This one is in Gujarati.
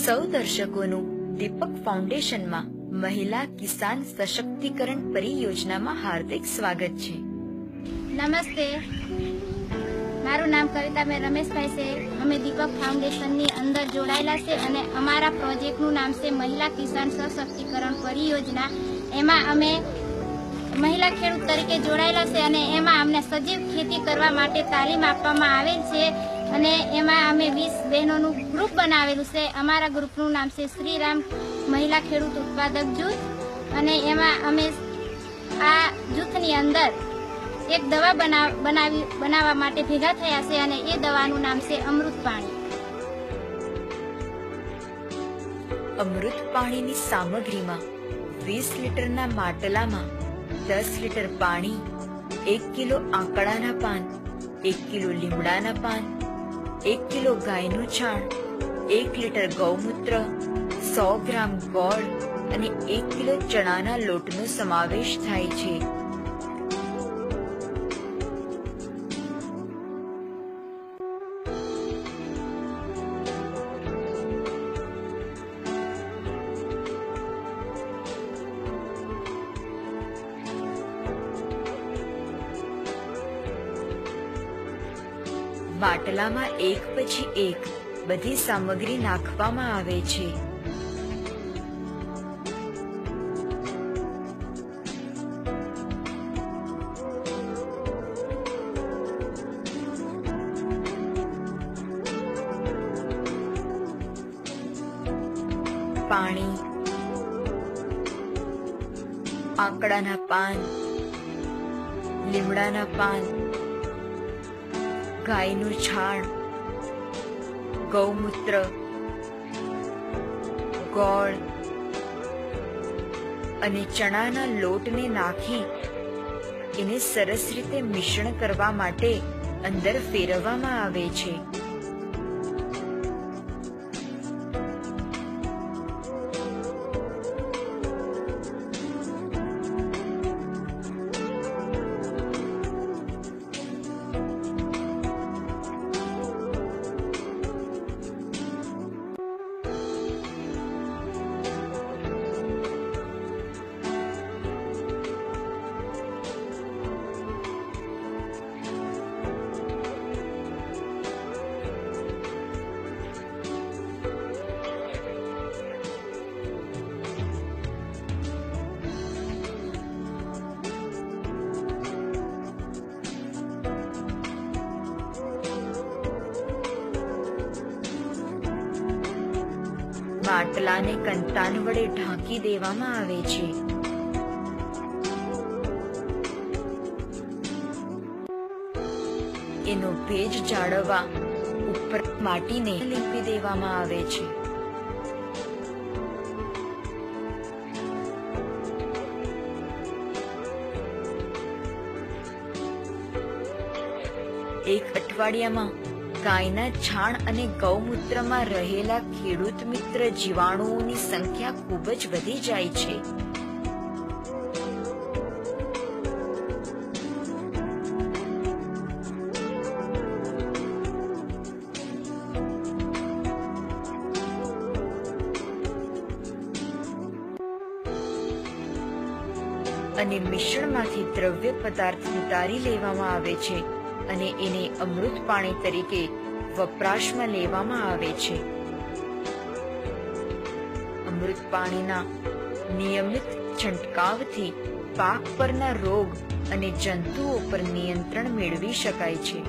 સૌ દર્શકોનું દીપક ફાઉન્ડેશનમાં મહિલા કિસાન સશક્તિકરણ પરિયોજનામાં હાર્દિક સ્વાગત છે। નમસ્તે, મારું નામ કવિતાબેન રમેશભાઈ છે। અમે દીપક ફાઉન્ડેશનની અંદર જોડાયેલા છે અને અમારા પ્રોજેક્ટનું નામ છે મહિલા કિસાન સશક્તિકરણ પરિયોજના। એમાં અમે મહિલા ખેડૂત તરીકે જોડાયેલા છે અને એમાં અમને સજીવ ખેતી કરવા માટે તાલીમ આપવામાં આવેલ છે અને એમાં અમે 20 બહેનોનું ગ્રુપ બનાવેલું છે। અમારા ગ્રુપનું નામ છે શ્રીરામ મહિલા ખેડૂત ઉત્પાદક જૂથ અને એમાં અમે આ જૂથની અંદર એક દવા બનાવવા માટે ભેગા થયા છે અને એ દવાનું નામ છે અમૃત પાણી। અમૃત પાણીની સામગ્રીમાં 20 લીટરના માટલામાં 10 લીટર પાણી, 1 કિલો આંકડાના પાન, 1 કિલો લીમડાના પાન, 1 કિલો ગાયનું છાણ, 1 લીટર ગૌમૂત્ર, 100 ગ્રામ ગોળ અને 1 કિલો ચણાના લોટનો સમાવેશ થાય છે। માટલામાં એક પછી એક બધી સામગ્રી નાખવામાં આવે છે। પાણી, આંકડાના પાન, લીમડાના પાન, ગાયનું છાણ, ગૌમૂત્ર, ગોળ અને ચણાના લોટને નાખી એને સરસ રીતે મિશ્રણ કરવા માટે અંદર ફેરવવામાં આવે છે। માટલાને કંતાન વડે ઢાંકી દેવામાં આવે છે। એનો ભેજ જાળવવા ઉપર માટીને લીંપી દેવામાં આવે છે। એક અઠવાડિયામાં ગાયના છાણ અને ગૌમૂત્રમાં રહેલા ખેડૂત મિત્ર જીવાણુઓની સંખ્યા ખૂબ જ વધી જાય છે। અને મિશ્રણમાંથી દ્રવ્ય પદાર્થ ઉતારી લેવામાં આવે છે અને એને અમૃત પાણી તરીકે વપરાશમાં લેવામાં આવે છે। અમૃત પાણીના નિયમિત છંટકાવથી પાક પરના રોગ અને જંતુઓ પર નિયંત્રણ મેળવી શકાય છે।